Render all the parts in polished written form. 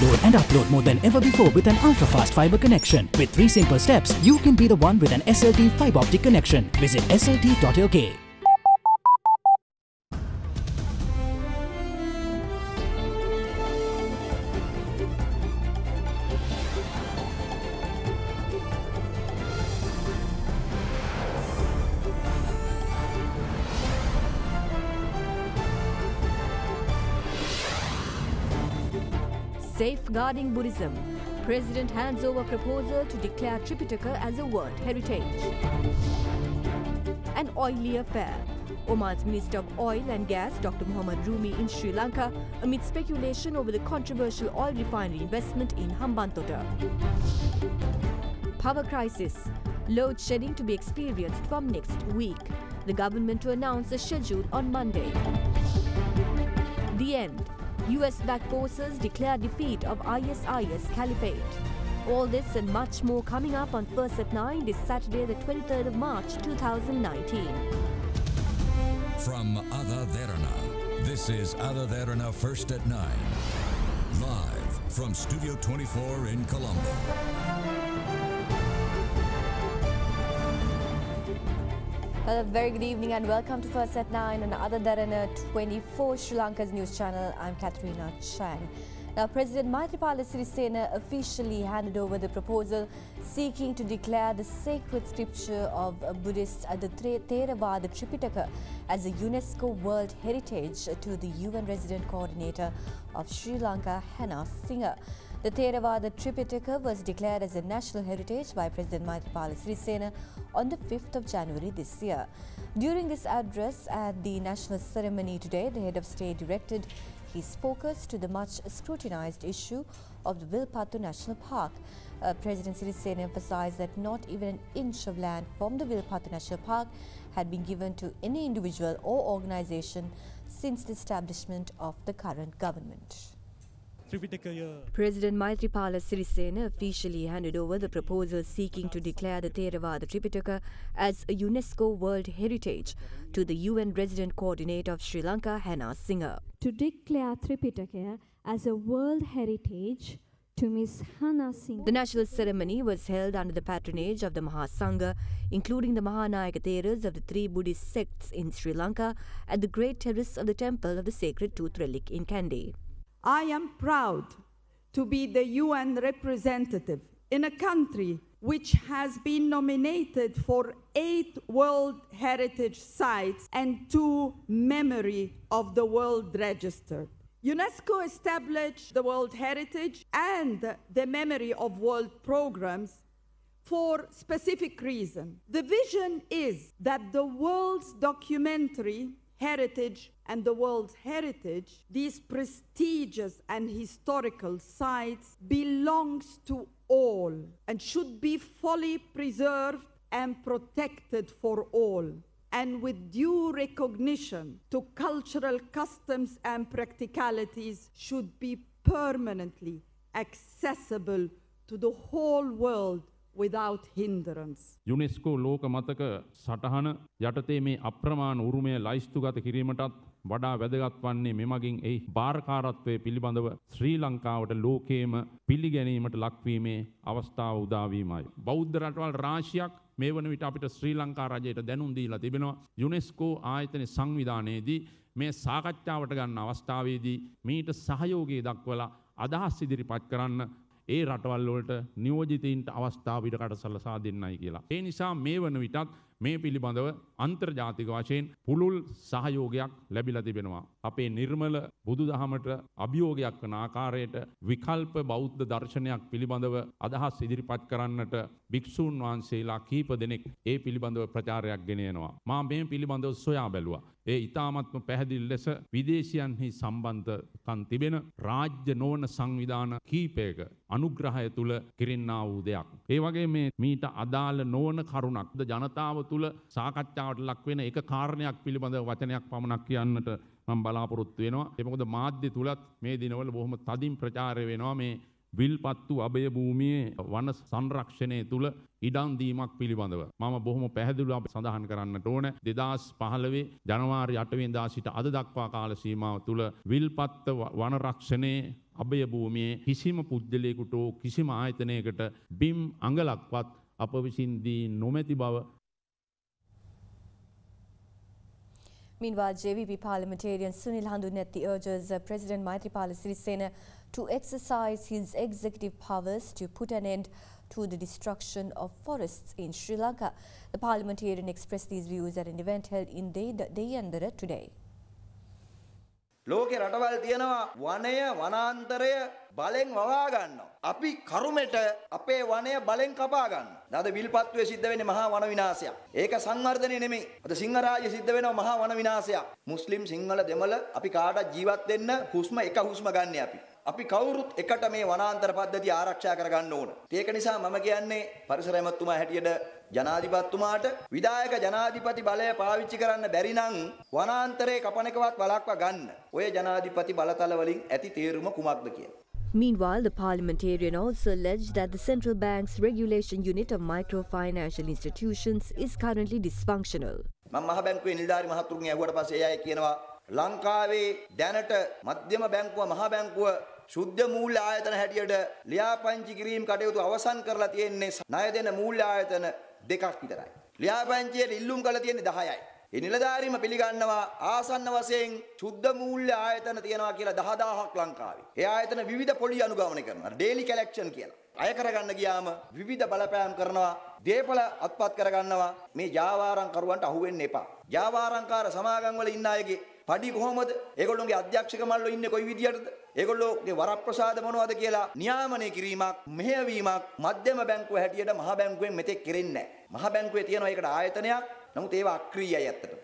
Download and upload more than ever before with an ultra-fast fiber connection. With 3 simple steps, you can be the one with an SLT fiber optic connection. Visit slt.lk. Safeguarding Buddhism. President hands over proposal to declare Tripitaka as a World Heritage. An oily affair. Oman's Minister of Oil and Gas, Dr. Mohammad Rumi, in Sri Lanka amid speculation over the controversial oil refinery investment in Hambantota. Power crisis. Load shedding to be experienced from next week. The government to announce a schedule on Monday. The end. US-backed forces declare defeat of ISIS Caliphate. All this and much more coming up on First at 9 this Saturday, the 23rd of March 2019. From AdaDerana, this is AdaDerana First at 9. Live from Studio 24 in Colombo. Well, a very good evening and welcome to First at 9 on AdaDerana 24, Sri Lanka's news channel. I'm Katrina Chang. Now, President Maithripala officially handed over the proposal seeking to declare the sacred scripture of Buddhists at the Theravada Tripitaka as a UNESCO World Heritage to the UN Resident Coordinator of Sri Lanka, Hannah Singer. The Theravada Tripitaka was declared as a national heritage by President Maithripala on the 5th of January this year. During this address at the national ceremony today, the head of state directed his focus to the much scrutinized issue of the Wilpattu National Park. President Sirisena emphasized that not even an inch of land from the Wilpattu National Park had been given to any individual or organization since the establishment of the current government. President Maithripala Sirisena officially handed over the proposal seeking to declare the Theravada Tripitaka as a UNESCO World Heritage to the UN Resident Coordinator of Sri Lanka, Hannah Singer. To declare Tripitaka as a World Heritage to Ms. Hannah Singer. The national ceremony was held under the patronage of the Mahasangha, including the Mahanayaka Theras of the 3 Buddhist sects in Sri Lanka at the Great Terrace of the Temple of the Sacred Tooth Relic in Kandy. I am proud to be the UN representative in a country which has been nominated for 8 World Heritage Sites and 2 Memory of the World Register. UNESCO established the World Heritage and the Memory of World programs for specific reason. The vision is that the world's documentary heritage and the world's heritage, these prestigious and historical sites, belongs to all and should be fully preserved and protected for all, and with due recognition to cultural customs and practicalities should be permanently accessible to the whole world without hindrance. UNESCO ලෝක මතක සටහන යටතේ මේ අප්‍රමාණ උරුමය ලයිස්තුගත කිරීමටත් වඩා වැදගත් වන්නේ මෙමගින් එහි බාරකාරත්වයේ පිළිබඳව ශ්‍රී ලංකාවට ලෝකයේම පිළිගැනීමට ලක්වීමේ අවස්ථාව උදා වීමයි. බෞද්ධ රටවල් රාශියක් මේ වන විට අපිට ශ්‍රී ලංකා රජයට දැනුම් දීලා තිබෙනවා. UNESCO ආයතන සංවිධානයේදී මේ සාකච්ඡාවට ගන්න අවස්ථාවේදී මීට සහයෝගය දක්වලා අදහස් ඉදිරිපත් කරන්න ඒ රටවල් වලට නියෝජිතයින්ට අවස්ථාව ඉඩකඩ සලසා දෙන්නයි කියලා. ඒ නිසා මේ වන විටත් මේ පිළිබඳව අන්තර්ජාතික වශයෙන් පුළුල් සහයෝගයක් ලැබිලා තිබෙනවා. අපේ නිර්මල බුදුදහමට අභියෝගයක් වන ආකාරයට විකල්ප බෞද්ධ දර්ශනයක් පිළිබඳව අදහස් ඉදිරිපත් කරන්නට භික්ෂූන් වහන්සේලා කීප දෙනෙක් ඒ පිළිබඳව ප්‍රචාරයක් ගෙන යනවා. මා මේ පිළිබඳව සොයා බැලුවා. ඒ ඊ타මත්ම පැහැදිලි ලෙස විදේශයන්හි සම්බන්ධකම් තිබෙන රාජ්‍ය නොවන සංවිධාන කීපයක අනුග්‍රහය තුල කිරින්නා වූ දෙයක්. ඒ වගේ මේ මීට අදාළ නොවන කරුණක් ජනතාව තුල සාකච්ඡාවට ලක් වෙන එක කාරණයක් පිළිබඳව වචනයක් පමණක් කියන්නට මම බලාපොරොත්තු වෙනවා. ඒ මොකද මාධ්‍ය තුලත් මේ දිනවල බොහොම තදින් ප්‍රචාරය වෙනවා මේ විල්පත්තු අභය භූමියේ වන සංරක්ෂණය තුල ඉඩම් දීමක් පිළිබඳව මම බොහොම පැහැදිලිව සඳහන් කරන්නට ඕන 2015 ජනවාරි 8 වෙනිදා සිට අද දක්වා කාල සීමාව තුල විල්පත්ත වන රක්ෂණයේ අභය භූමියේ කිසිම පුද්ගලයෙකුට කිසිම ආයතනයකට බිම් අඟලක්වත් අප විසින් දී නොමැති බව. Meanwhile, JVP parliamentarian Sunil Handunetti urges President Maithripala Sirisena to exercise his executive powers to put an end to the destruction of forests in Sri Lanka. The parliamentarian expressed these views at an event held in Derana today. ලෝකේ රටවල් තියෙනවා වනය වනාන්තරය බලෙන් වවා ගන්නවා. අපි කරුමෙට අපේ වනය බලෙන් කපා ගන්නවා. අද විල්පත්තුවේ සිද්ධ වෙන්නේ මහා වන විනාශයක්. ඒක සංවර්ධනය නෙමෙයි. අද සිංහරාජ්‍ය සිද්ධ වෙනවා මහා වන විනාශයක්. මුස්ලිම් සිංහල දෙමළ අපි කාටවත් ජීවත් වෙන්න හුස්ම එක හුස්ම ගන්න අපි. අපි කවුරුත් එකට මේ වනාන්තර පද්ධතිය ආරක්ෂා කරගන්න ඕන. ඒක නිසා මම කියන්නේ පරිසර ඇමතුමා හැටියට ජනාධිපතිතුමාට විධායක ජනාධිපති බලය පාවිච්චි කරන්න බැරි නම් වනාන්තරේ කපන එකවත් වළක්වා ගන්න. ඔය ජනාධිපති බලතල වලින් ඇති තේරුම කුමක්ද කියලා. Meanwhile, the parliamentarian also alleged that the central bank's regulation unit of microfinancial institutions is currently dysfunctional. මම මහ බැංකුවේ නිලධාරි මහතුරුගෙන් ඇහුවට පස්සේ ඒ අය කියනවා ලංකාවේ දැනට මධ්‍යම බැංකුව මහ බැංකුව ශුද්ධ මූල්‍ය ආයතන හැටියට ලියාපදිංචි කිරීම කටයුතු අවසන් කරලා තියෙන්නේ ණය දෙන මූල්‍ය ආයතන දෙකක් විතරයි. ලියාපදිංචියට ඉල්ලුම් කරලා තියෙන්නේ 10යි. ඒ නිලධාරීම පිළිගන්නවා ආසන්න වශයෙන් ශුද්ධ මූල්‍ය ආයතන තියෙනවා කියලා 10000ක් ලංකාවේ. ඒ ආයතන විවිධ පොලි අනුගමනය කරනවා. ඩේලි කලෙක්ෂන් කියලා. අය කරගන්න ගියාම විවිධ බලපෑම් කරනවා. දේපල අත්පත් කරගන්නවා. මේ ජාවාරම් කරුවන්ට අහු වෙන්න එපා. ජාවාරම්කාර සමාගම් වල ඉන්න අයගේ පඩි කොහොමද? ඒගොල්ලෝගේ අධ්‍යක්ෂක මල්ලෝ ඉන්නේ කොයි විදියටද? ඒගොල්ලෝගේ වරප්‍රසාද මොනවද කියලා නියාමනය කිරීමක්, මෙහෙයවීමක් මධ්‍යම බැංකුව හැටියට මහ බැංකුවෙන් මෙතෙක් කෙරෙන්නේ නැහැ. මහ බැංකුවේ තියෙනවා ඒකට ආයතනයක්. නමුත් ඒවා අක්‍රීයයි ඇත්තටම.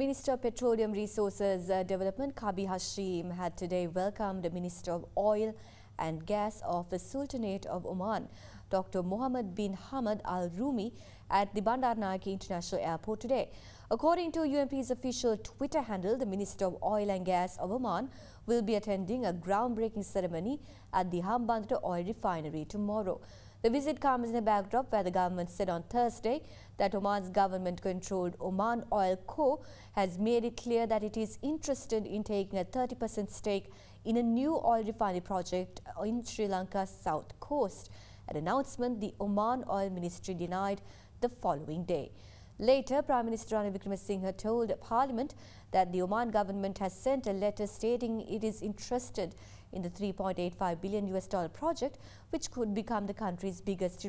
Minister of Petroleum Resources Development Kabi Hashim had today welcomed the Minister of Oil and Gas of the Sultanate of Oman, Dr. Mohammed bin Hamad Al Rumi, at the Bandar Naik International Airport today. According to UNP's official Twitter handle, the Minister of Oil and Gas of Oman will be attending a groundbreaking ceremony at the Hambantota Oil Refinery tomorrow. The visit comes in a backdrop where the government said on Thursday that Oman's government-controlled Oman Oil Co. has made it clear that it is interested in taking a 30% stake in a new oil refinery project in Sri Lanka's south coast. An announcement the Oman Oil Ministry denied the following day. Later, Prime Minister Ranil Wickremesinghe told Parliament that the Oman government has sent a letter stating it is interested in the $3.85 billion project, which could become the country's biggest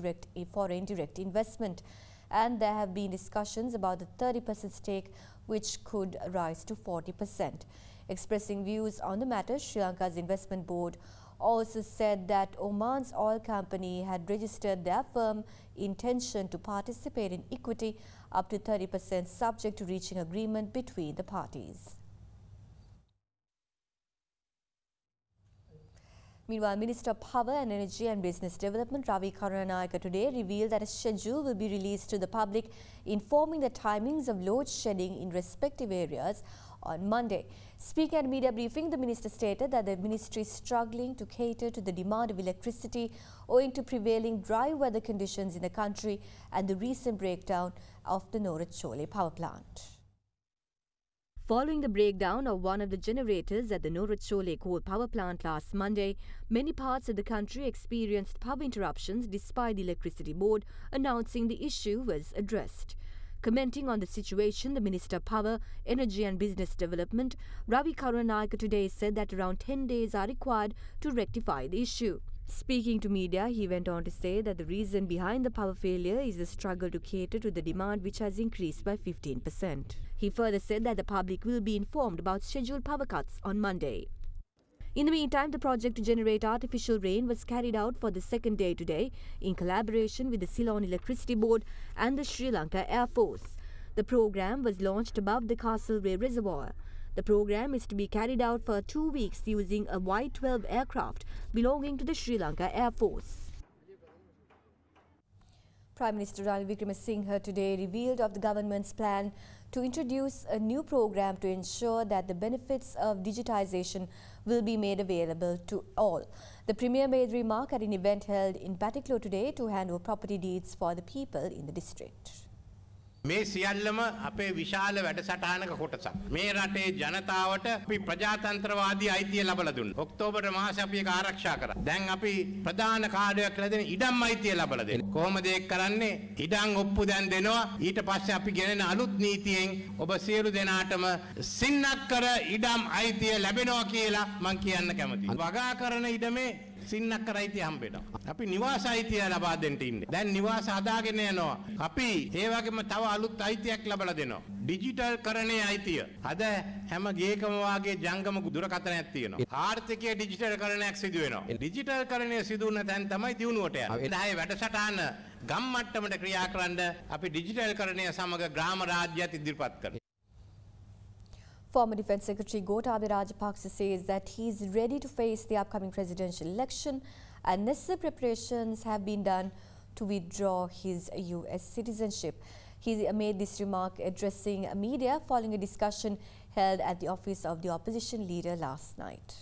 foreign direct investment. And there have been discussions about the 30% stake, which could rise to 40%. Expressing views on the matter, Sri Lanka's investment board also said that Oman's oil company had registered their firm intention to participate in equity up to 30% subject to reaching agreement between the parties. Meanwhile, Minister of Power and Energy and Business Development Ravi Karunanika today revealed that a schedule will be released to the public informing the timings of load shedding in respective areas on Monday. Speaking at a media briefing, the minister stated that the ministry is struggling to cater to the demand of electricity owing to prevailing dry weather conditions in the country and the recent breakdown of the Norachole power plant. Following the breakdown of one of the generators at the Norachole coal power plant last Monday, many parts of the country experienced power interruptions despite the electricity board announcing the issue was addressed. Commenting on the situation, the Minister of Power, Energy and Business Development, Ravi Karunanika today said that around 10 days are required to rectify the issue. Speaking to media, he went on to say that the reason behind the power failure is the struggle to cater to the demand, which has increased by 15%. He further said that the public will be informed about scheduled power cuts on Monday. In the meantime, the project to generate artificial rain was carried out for the second day today in collaboration with the Ceylon Electricity Board and the Sri Lanka Air Force. The program was launched above the Castleway Reservoir. The program is to be carried out for 2 weeks using a Y-12 aircraft belonging to the Sri Lanka Air Force. Prime Minister Ranil Wickremesinghe today revealed of the government's plan to introduce a new program to ensure that the benefits of digitization will be made available to all. The Premier made the remark at an event held in Batiklo today to hand over property deeds for the people in the district. මේ සියල්ලම අපේ විශාල වැඩසටහනක කොටසක්. මේ රටේ ජනතාවට අපි ප්‍රජාතන්ත්‍රවාදී අයිතිය ලබා දුන්නා. ඔක්තෝබර් මාසෙ අපි ඒක ආරක්ෂා කරා. දැන් අපි ප්‍රධාන කාර්යයක් කියලා දෙන ඉඩම් අයිතිය ලබා දෙනවා. කොහොමද ඒක කරන්නේ? ඉඩම් ඔප්පු දැන් දෙනවා. ඊට පස්සේ අපි ගෙනෙන අලුත් නීතියෙන් ඔබ සියලු දෙනාටම සින්නක්කර ඉඩම් අයිතිය ලැබෙනවා කියලා මම කියන්න කැමතියි. වගා කරන ඉඩමේ සින්නක්කර අයිතිය හම්බෙනවා. අපි නිවාස අයිතිය ලබා දෙන්න ඉන්නේ. දැන් නිවාස හදාගෙන යනවා. අපි ඒ වගේම තව අලුත් අයිතියක් ලබා දෙනවා. ඩිජිටල් කරණයේ අයිතිය. අද හැම ගේකම වාගේ ජංගම දුරකථනයක් තියෙනවා. ආර්ථිකයේ ඩිජිටල් කරණයක් සිදු වෙනවා. ඩිජිටල් කරණය සිදු වුණ තැන් තමයි දියුණුවට යන්නේ. එදායේ වැඩසටහන ගම් මට්ටමට ක්‍රියා කරන්න අපි ඩිජිටල් කරණය සමග ග්‍රාම රාජ්‍යයත් ඉදිරිපත් කරනවා. Former Defence Secretary Gotabaya Rajapaksa says that he is ready to face the upcoming presidential election and necessary preparations have been done to withdraw his US citizenship. He made this remark addressing media following a discussion held at the office of the opposition leader last night.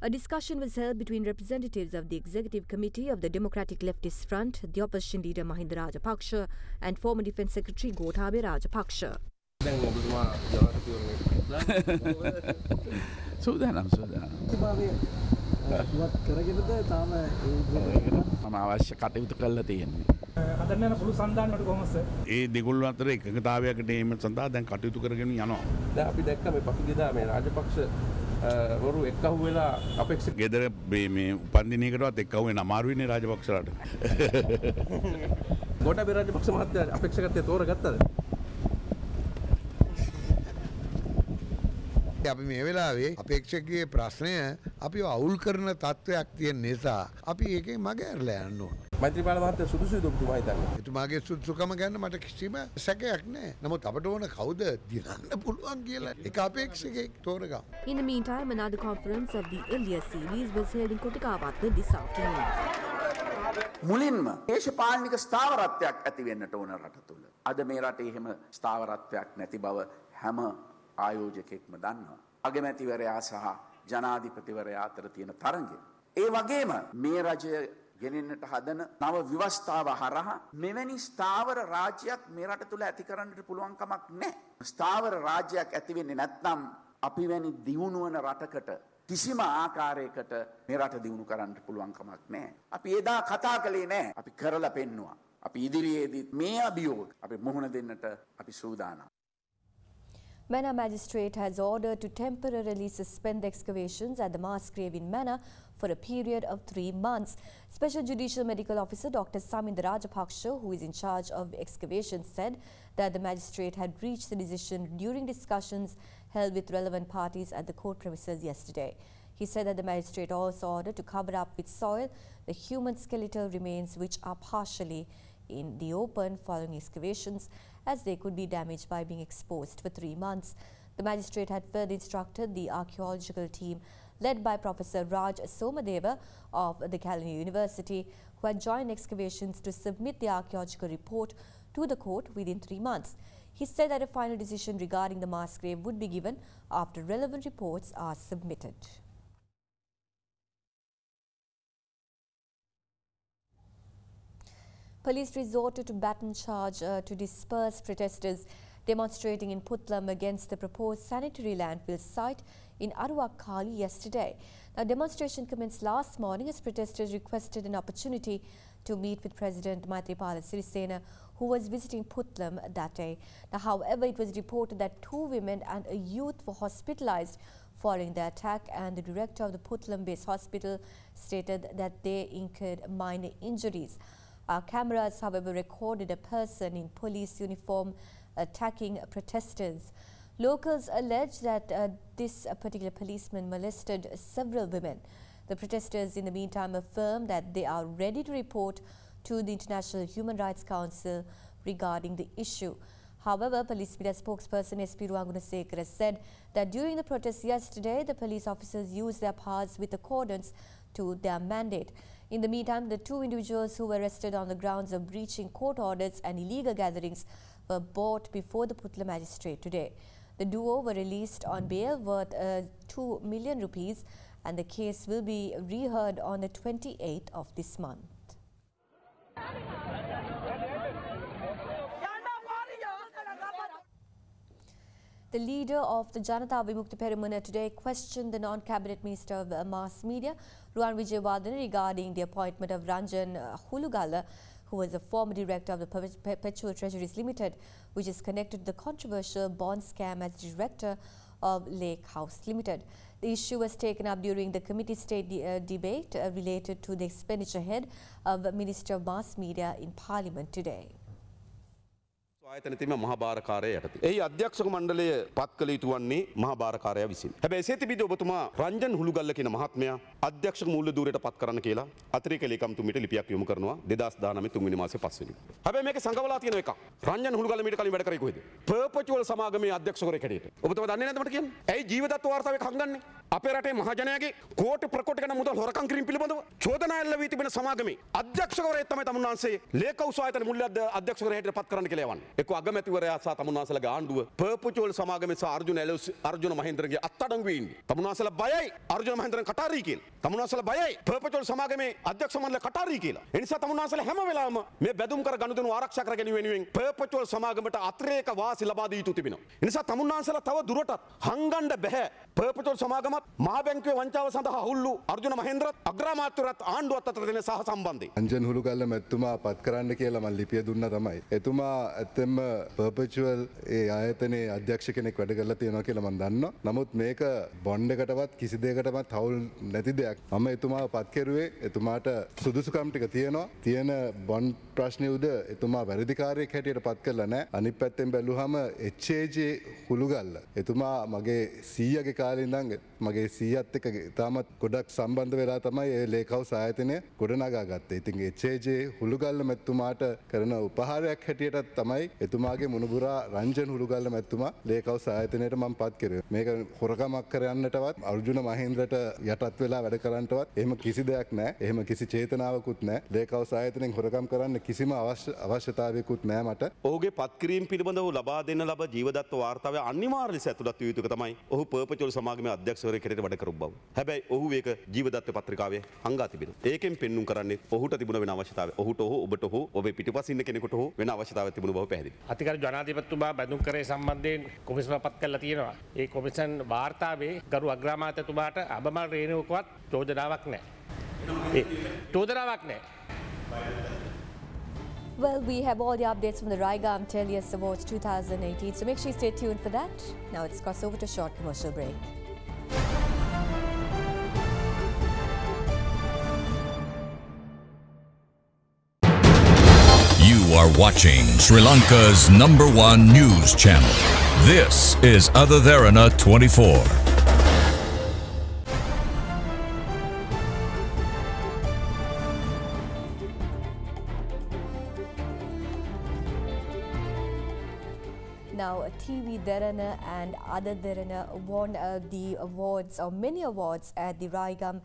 A discussion was held between representatives of the Executive Committee of the Democratic Leftist Front, the opposition leader Mahinda Rajapaksa and former Defence Secretary Gotabaya Rajapaksa. සූදානම් මම අවශ්‍ය කටයුතු කරලා තියෙන්නේ. හදන්න යන පුළු සන්දානවලට කොහොමද sir? ඒ දෙගොල්ලෝ අතර එකඟතාවයකට එීම සඳහා දැන් කටයුතු කරගෙන යනවා. දැන් අපි දැක්ක මේ පසුගියදා මේ රාජපක්ෂ වරු එක්කහුව වෙලා අපේක්ෂක ගෙදර මේ උපන්දිනයකටවත් එක්කහුව වෙන අමාරුයිනේ රාජපක්ෂලාට. ගෝඨාභය රාජපක්ෂ මහත්තයා අපේක්ෂකත්වයේ තෝරගත්තද? අපි මේ වෙලාවේ අපේක්ෂකගේ ප්‍රශ්නය අපි අවුල් කරන තත්ත්වයක් තියෙන නිසා අපි ඒකෙන් මග ඇරලා යන්න ඕන. මෛත්‍රීපාල මහත්තයා සුදුසුද ඔබතුමා හිතන්නේ? එතුමාගේ සුදුසුකම ගැන මට කිසිම සැකයක් නැහැ. නමුත් අපට ඕන කවුද දිනන්න පුළුවන් කියලා ඒක අපේක්ෂකෙක් තෝරගමු. In the meantime, another conference of the Earlier series was held in Kotikawatha this afternoon. මුලින්ම දේශපාලනික ස්ථාවරත්වයක් ඇති වෙන්නට ඕන රට තුල. අද මේ රටේ එහෙම ස්ථාවරත්වයක් නැති බව හැම ආයෝජකෙක්ම දන්නවා. අගමැතිවරයා සහ ජනාධිපතිවරයා අතර තියෙන තරඟය. ඒ වගේම මේ රජය ගෙනෙන්නට හදන නව ව්‍යවස්ථාව හරහා මෙවැනි ස්ථාවර රාජ්‍යයක් මේ රට තුල ඇති කරන්නට පුළුවන් කමක් නැහැ. ස්ථාවර රාජ්‍යයක් ඇති වෙන්නේ නැත්නම් අපි වැනි දියුණු වන රටකට කිසිම ආකාරයකට මේ රට දියුණු කරන්නට පුළුවන් කමක් නැහැ. අපි එදා කතා කළේ නැහැ. අපි කරලා පෙන්නුවා. අපි ඉදිරියේදී මේ අභියෝග අපි මුහුණ දෙන්නට අපි සූදානම්. Manor Magistrate has ordered to temporarily suspend the excavations at the mass grave in Manor for a period of 3 months. Special Judicial Medical Officer Dr. Saminda Rajapaksha, who is in charge of the excavations, said that the magistrate had reached the decision during discussions held with relevant parties at the court premises yesterday. He said that the magistrate also ordered to cover up with soil the human skeletal remains which are partially in the open following excavations, as they could be damaged by being exposed for 3 months. The magistrate had further instructed the archaeological team led by Professor Raj Somadeva of the Calgary University, who had joined excavations, to submit the archaeological report to the court within 3 months. He said that a final decision regarding the mass grave would be given after relevant reports are submitted. Police resorted to baton charge to disperse protesters demonstrating in Puttlam against the proposed sanitary landfill site in Aruvakkali yesterday. Now, demonstration commenced last morning as protesters requested an opportunity to meet with President Maithripala Sirisena, who was visiting Puttlam that day. Now, however, it was reported that 2 women and a youth were hospitalized following the attack, and the director of the Puttlam-based hospital stated that they incurred minor injuries. Our cameras, however, recorded a person in police uniform attacking protesters. Locals allege that this particular policeman molested several women. The protesters, in the meantime, affirm that they are ready to report to the International Human Rights Council regarding the issue. However, police media spokesperson SP Ruangunasekara said that during the protests yesterday, the police officers used their powers with accordance to their mandate. In the meantime, the 2 individuals who were arrested on the grounds of breaching court orders and illegal gatherings were brought before the Puttlam magistrate today. The duo were released on bail worth 2 million rupees, and the case will be reheard on the 28th of this month. The leader of the Janata Vimukti Peramuna today questioned the non-cabinet minister of mass media, Ruwan Wijewardene, regarding the appointment of Ranjan Hulugala, who was a former director of the Perpetual Treasuries Limited, which is connected to the controversial bond scam as director of Lake House Limited. The issue was taken up during the committee state debate related to the expenditure head of Minister of Mass Media in Parliament today. ආයතනතීම මහාභාරකාරය යටතේ. එහි අධ්‍යක්ෂක මණ්ඩලය පත් කළ යුතු වන්නේ මහාභාරකාරයා විසින්. හැබැයි එසේ තිබිදී ඔබතුමා රංජන් හුළුගල්ල කියන මහත්මයා අධ්‍යක්ෂක මූල්‍ය ධූරයට පත් කරන්න කියලා අතිරේක ලේකම්තුමිට ලිපියක් යොමු කරනවා 2019 3 වෙනි මාසේ 5 වෙනිදා. හැබැයි මේකේ සංගවලා තියෙන එකක්. රංජන් හුළුගල්ල මීට කලින් වැඩ කරේ කොහෙද? පර්පචුවල් සමාගමේ අධ්‍යක්ෂකවරයෙක් හැටියට. ඔබතුමා දන්නේ නැද්ද මට කියන්න? ඇයි ජීවදත්ත වාර්තාවේ හංගන්නේ? අපේ රටේ මහජනයාගේ කෝටි ප්‍රකෝටි ගණන් මුදල් හොරකම් කිරීම පිළිබඳව චෝදනා එල්ල වී තිබෙන සමාගමේ අධ්‍යක්ෂකවරයෙක් තමයි තමුන්වහන්සේ ලේකවුස් ආයතන මූල්‍ය අධ්‍යක්ෂකවරයා හැටියට පත් කරන්න කියලා යවන්නේ. එක්ක අගමැතිවරයා සහ තමුන්වහන්සේලාගේ ආණ්ඩුව පර්පචුවල් සමාගමේ සහ අර්ජුන මහේන්ද්‍රගේ අත්අඩංගුවේ ඉන්නේ. තමුන්වහන්සේලා බයයි අර්ජුන මහේන්ද්‍රන් කටාරී කියලා. තමුන්වහන්සේලා බයයි පර්පචුවල් සමාගමේ අධ්‍යක්ෂ මණ්ඩල කටාරී කියලා. ඒ නිසා තමුන්වහන්සේලා හැම වෙලාවෙම මේ බැදුම් කර ගනුදෙනු ආරක්ෂා කර ගැනීම වෙනුවෙන් පර්පචුවල් සමාගමට අතිරේක වාසි ලබා දී යුතු තිබෙනවා. ඒ නිසා තමුන්වහන්සේලා තව දුරටත් හංගන්න බෑ. පර්පචුවල් සමාගමත් මහ බැංකුවේ වංචාව සඳහා හුල්ලු අර්ජුන මහේන්ද්‍රත් අග්‍රාමාත්‍යවරත් ආණ්ඩුවත් අතර තියෙන සහ සම්බන්ධය. රංජන් හුළුගල්ල මැතිතුමා පත් කරන්න කියලා මම ලිපිය දුන්නා තමයි. එතුමා ඇත්තෙන්ම පර්පචුවල් ඒ ආයතනයේ අධ්‍යක්ෂ කෙනෙක් වැඩ කරලා තියෙනවා කියලා මම දන්නවා. නමුත් මේක බොන්ඩ් එකටවත් කිසි දෙයකටවත් හවුල් නැති දෙයක්. මම එතුමාව පත් කරුවේ එතුමාට සුදුසුකම් ටික තියෙනවා. තියෙන බොන්ඩ් ප්‍රශ්නේ උද එතුමා වැරදිකාරයෙක් හැටියට පත් කරලා නැහැ. අනිත් පැත්තෙන් බැලුවහම HAJ හුළුගල්ල එතුමා මගේ සීයාගේ කාලේ ඉඳන් මගේ සීයාත් එක්ක තාමත් ගොඩක් සම්බන්ධ වෙලා තමයි ඒ ලේක් හවුස් ආයතනය ගොඩනගා ගත්තේ. ඉතින් HAJ හුළුගල්ල මැතිතුමාට කරන උපහාරයක් හැටියට තමයි එතුමාගේ මුණුබුරා රංජන් හුළුගල්ල මැතිතුමා ලේක් හවුස් ආයතනයට මම පත් කරේ. මේක හොරකමක් කරන්නටවත් අර්ජුන මහේන්ද්‍රට යටත් වෙලා වැඩ කරන්නටවත් එහෙම කිසි දෙයක් නැහැ. එහෙම කිසි චේතනාවකුත් නැහැ. ලේක් හවුස් ආයතනයෙන් හොරකම් කරන්න කිසිම අවශ්‍යතාවයකුත් නැහැ මට. ඔහුගේ පත්කිරීම පිළිබඳව ලබා දෙන්න ලබ ජීවදත්ත වාර්තාවේ අනිවාර්ය ලෙස ඇතුළත් විය යුතු තමයි ඔහු පර්පචුවල් සමාගමේ අධ්‍යක්ෂකවරයෙක් හැටියට වැඩ කරපු බව. හැබැයි ඔහු ඒක ජීවදත්ත පත්‍රිකාවේ හංගා තිබෙනවා. ඒකෙන් පෙන්눔 කරන්නේ ඔහුට තිබුණ වෙන අවශ්‍යතාවය. ඔහුට ඔහු ඔබට ඔහු ඔබේ පිටිපස්ස ඉන්න කෙනෙකුට ඔහු වෙන අවශ්‍යතාවයක් තිබුණ බව පැහැදිලි. අතිගරු ජනාධිපතිතුමා බැඳුම් කරේ සම්බන්ධයෙන් කොමිසම පත් කරලා තියෙනවා. ඒ කොමිෂන් වාර්තාවේ ගරු අග්‍රාමාත්‍යතුමාට අබමල් රේණුවකවත් චෝදනාවක් නැහැ. චෝදනාවක් නැහැ. Well, we have all the updates from the Riga Telus Awards 2018, so make sure you stay tuned for that. Now let's cross over to a short commercial break. You are watching Sri Lanka's #1 news channel. This is AdaDerana 24. Now, TV Derana and AdaDerana won the awards, or many awards, at the Riga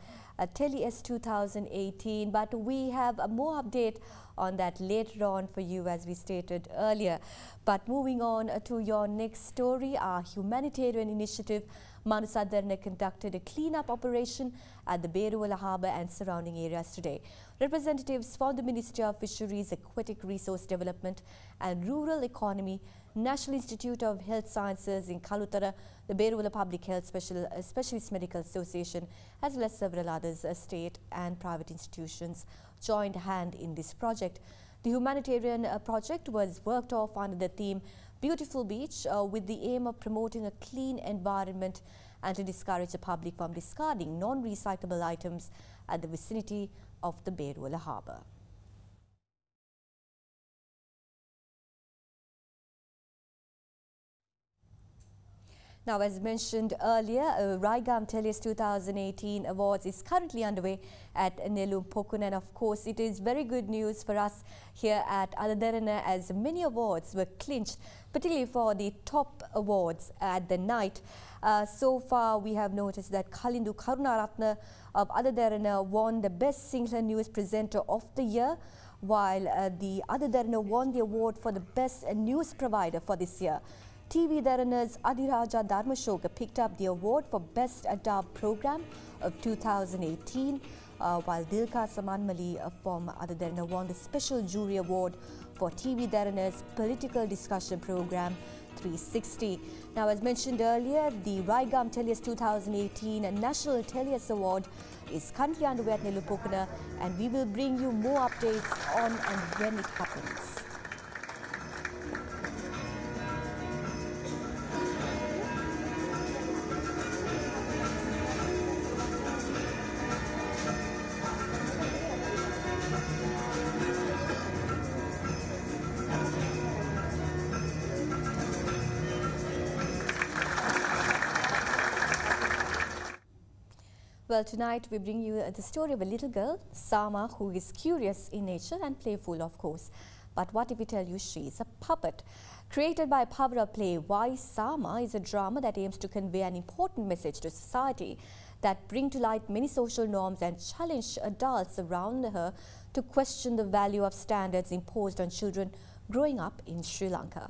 Telus 2018. But we have a more update on that later on for you, as we stated earlier. But moving on to your next story, our humanitarian initiative, AdaDerana conducted a clean-up operation at the Beruwala Harbour and surrounding areas today. Representatives from the Ministry of Fisheries, Aquatic Resource Development and Rural Economy, National Institute of Health Sciences in Kalutara, the Beruwala Public Health Specialist Medical Association, as well as several others, state and private institutions, joined hand in this project. The humanitarian project was worked off under the theme Beautiful Beach, with the aim of promoting a clean environment and to discourage the public from discarding non-recyclable items at the vicinity of the Beruwala Harbour. Now, as mentioned earlier, Riga Telus 2018 Awards is currently underway at Nelum Pokun, and of course it is very good news for us here at AdaDerana, as many awards were clinched, particularly for the top awards at the night. So far we have noticed that Kalindu Karunaratna of AdaDerana won the Best Sinhala News Presenter of the Year, while the AdaDerana won the award for the Best News Provider for this year. TV Derana's AdaDerana picked up the award for Best Adab Program of 2018, while Dilka Samanmali from AdaDerana won the Special Jury Award for TV Derana's Political Discussion Program 360. Now, as mentioned earlier, the Riga Telus 2018 National Telus Award is currently underway at Nelupokana, and we will bring you more updates on and when it happens. Well, tonight we bring you the story of a little girl, Whysama, who is curious in nature and playful, of course. But what if we tell you she is a puppet? Created by Power of Play, Whysama is a drama that aims to convey an important message to society that bring to light many social norms and challenge adults around her to question the value of standards imposed on children growing up in Sri Lanka.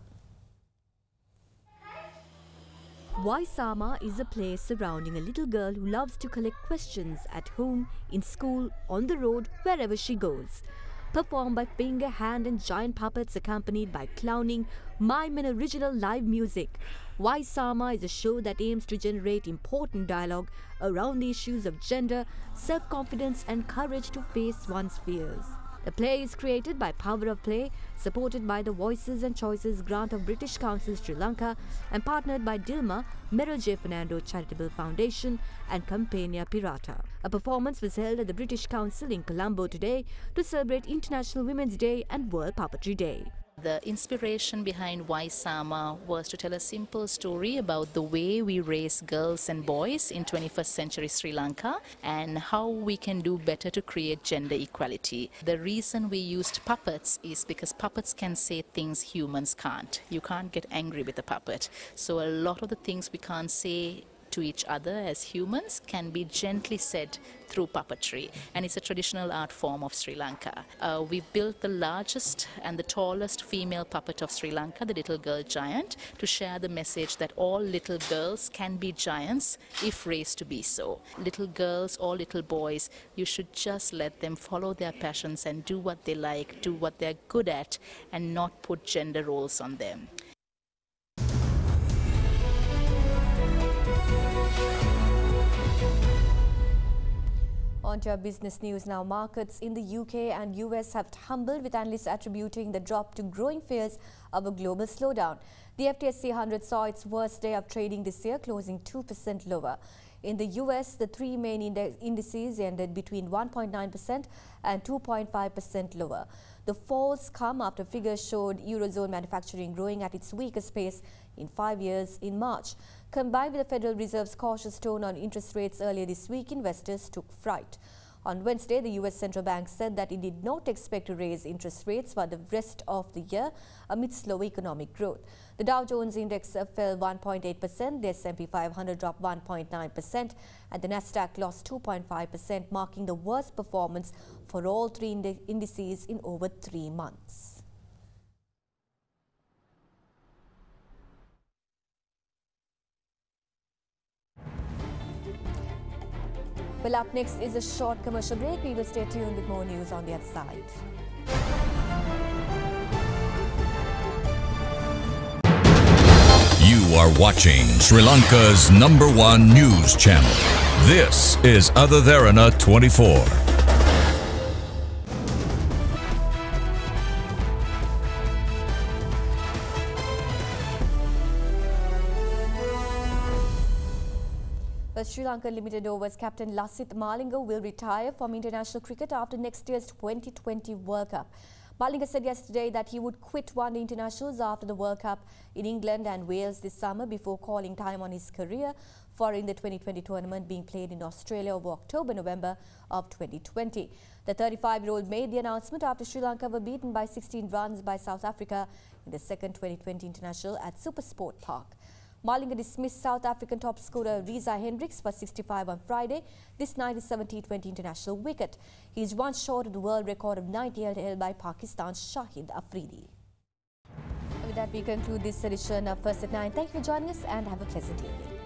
Whysama is a play surrounding a little girl who loves to collect questions at home, in school, on the road, wherever she goes. Performed by finger, hand and giant puppets accompanied by clowning, mime and original live music, Whysama is a show that aims to generate important dialogue around the issues of gender, self-confidence and courage to face one's fears. The play is created by Power of Play, supported by the Voices and Choices grant of British Council Sri Lanka and partnered by Dilma, Merrill J. Fernando Charitable Foundation and Campania Pirata. A performance was held at the British Council in Colombo today to celebrate International Women's Day and World Puppetry Day. The inspiration behind Whysama was to tell a simple story about the way we raise girls and boys in 21st century Sri Lanka and how we can do better to create gender equality. The reason we used puppets is because puppets can say things humans can't. You can't get angry with a puppet. So a lot of the things we can't say to each other as humans can be gently said through puppetry, and it's a traditional art form of Sri Lanka. We've built the largest and the tallest female puppet of Sri Lanka, the little girl giant, to share the message that all little girls can be giants if raised to be so. Little girls or little boys, you should just let them follow their passions and do what they like, do what they're good at, and not put gender roles on them. On to our business news now. Markets in the UK and US have tumbled, with analysts attributing the drop to growing fears of a global slowdown. The FTSE 100 saw its worst day of trading this year, closing 2% lower. In the US, the three main indices ended between 1.9% and 2.5% lower. The falls come after figures showed Eurozone manufacturing growing at its weakest pace in 5 years in March. Combined with the Federal Reserve's cautious tone on interest rates earlier this week, investors took fright. On Wednesday, the US Central Bank said that it did not expect to raise interest rates for the rest of the year amid slow economic growth. The Dow Jones Index fell 1.8%, the S&P 500 dropped 1.9% and the Nasdaq lost 2.5%, marking the worst performance for all three indices in over 3 months. Well, up next is a short commercial break. We will stay tuned with more news on the other side. You are watching Sri Lanka's #1 news channel. This is AdaDerana 24. Sri Lanka Limited Overs captain Lasith Malinga will retire from international cricket after next year's 2020 World Cup. Malinga said yesterday that he would quit one-day internationals after the World Cup in England and Wales this summer before calling time on his career following the 2020 tournament being played in Australia over October-November of 2020. The 35-year-old made the announcement after Sri Lanka were beaten by 16 runs by South Africa in the second 2020 international at Supersport Park. Malinga dismissed South African top scorer Reza Hendricks for 65 on Friday, this 97 T20 international wicket. He is one short of the world record of 98 held by Pakistan's Shahid Afridi. With that we conclude this edition of First at 9. Thank you for joining us and have a pleasant evening.